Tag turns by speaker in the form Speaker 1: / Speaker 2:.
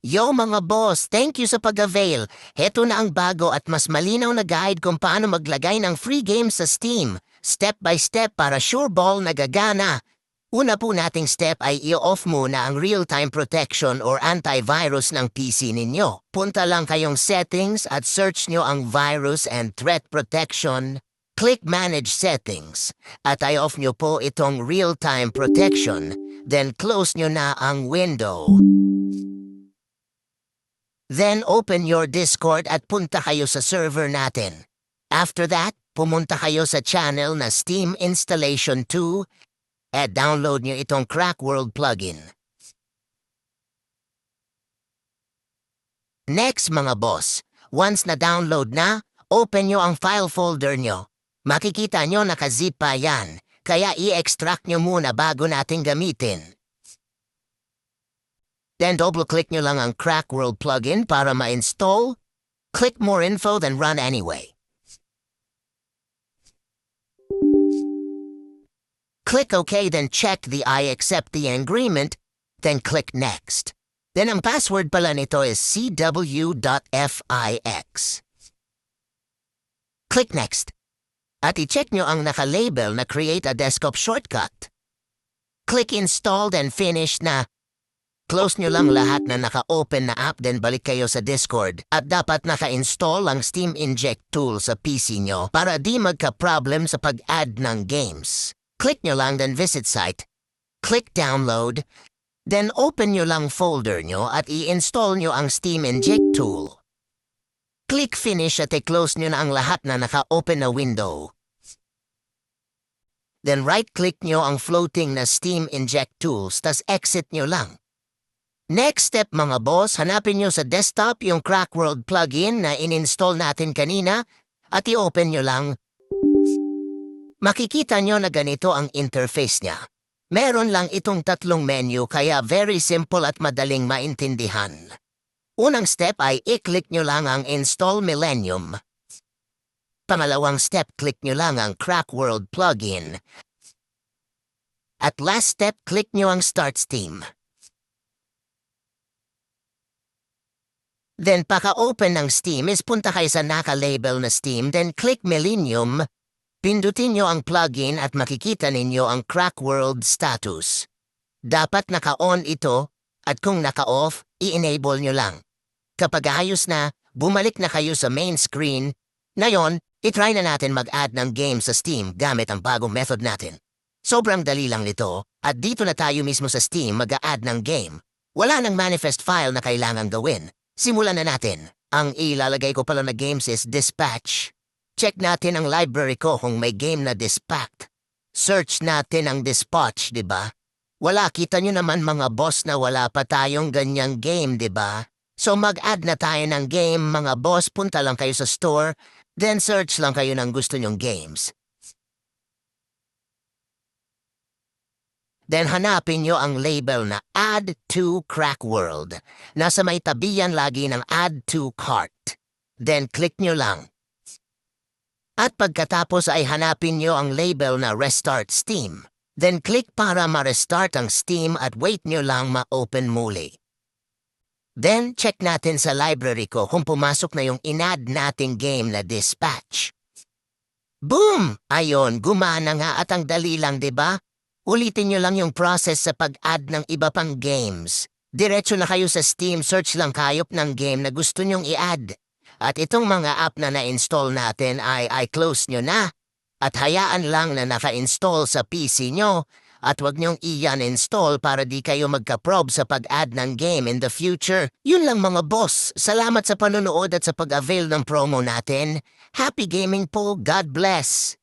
Speaker 1: Yo mga boss, thank you sa pag-avail. Heto na ang bago at mas malinaw na guide kung paano maglagay ng free games sa Steam. Step by step para sure ball na gagana. Una po nating step ay i-off muna ang real-time protection or antivirus ng PC ninyo. Punta lang kayong settings at search nyo ang virus and threat protection. Click Manage Settings at i-off nyo po itong real-time protection. Then close nyo na ang window. Then open your Discord at punta kayo sa server natin. After that, pumunta kayo sa channel na Steam Installation 2 at download nyo itong Crackworld plugin. Next mga boss, once na-download na, open nyo ang file folder nyo. Makikita nyo nakazip pa yan, kaya i-extract nyo muna bago natin gamitin. Then double-click nyo lang ang Crackworld plugin para ma-install. Click more info then run anyway. Click OK then check the I accept the agreement, then click next. Then ang password pala nito is cw.fix. Click next. At i-check nyo ang naka-label na create a desktop shortcut. Click install then finish na. Close nyo lang lahat na naka-open na app then balik kayo sa Discord at dapat naka-install ang Steam Inject tool sa PC nyo para di magka-problem sa pag-add ng games. Click nyo lang then visit site. Click download. Then open nyo lang folder nyo at i-install nyo ang Steam Inject tool. Click finish at i-close nyo na ang lahat na naka-open na window. Then right-click nyo ang floating na Steam Inject tools tas exit nyo lang. Next step mga boss, hanapin nyo sa desktop yung Crackworld plugin na in-install natin kanina at i-open nyo lang. Makikita nyo na ganito ang interface niya. Meron lang itong tatlong menu kaya very simple at madaling maintindihan. Unang step ay i-click nyo lang ang Install Millennium. Pangalawang step, click nyo lang ang Crackworld plugin. At last step, click nyo ang Start Steam. Then paka-open ng Steam is punta kayo sa naka-label na Steam, then click Millennium. Pindutin nyo ang plugin at makikita ninyo ang Crackworld status. Dapat naka-on ito at kung naka-off, i-enable nyo lang. Kapag ayos na, bumalik na kayo sa main screen. Ngayon, itry na natin mag-add ng game sa Steam gamit ang bagong method natin. Sobrang dali lang nito at dito na tayo mismo sa Steam mag-a-add ng game. Wala nang manifest file na kailangang gawin. Simulan na natin. Ang ilalagay ko pala na games is Dispatch. Check natin ang library ko kung may game na Dispatch. Search natin ang Dispatch, di ba? Wala, kita nyo naman mga boss na wala pa tayong ganyang game, di ba? So mag-add na tayo ng game, mga boss, punta lang kayo sa store, then search lang kayo ng gusto nyong games. Then hanapin nyo ang label na Add to Crackworld. Nasa may tabi yan lagi ng Add to Cart. Then click nyo lang. At pagkatapos ay hanapin nyo ang label na Restart Steam. Then click para ma-restart ang Steam at wait nyo lang ma-open muli. Then check natin sa library ko kung pumasok na yung in-add nating game na Dispatch. Boom! Ayon, gumana nga at ang dali lang, diba? Ulitin nyo lang yung process sa pag-add ng iba pang games. Diretso na kayo sa Steam, search lang kayop ng game na gusto nyong i-add. At itong mga app na na-install natin ay close nyo na. At hayaan lang na naka-install sa PC nyo. At wag nyong i-uninstall para di kayo magka-prob sa pag-add ng game in the future. Yun lang mga boss. Salamat sa panonood at sa pag-avail ng promo natin. Happy gaming po. God bless!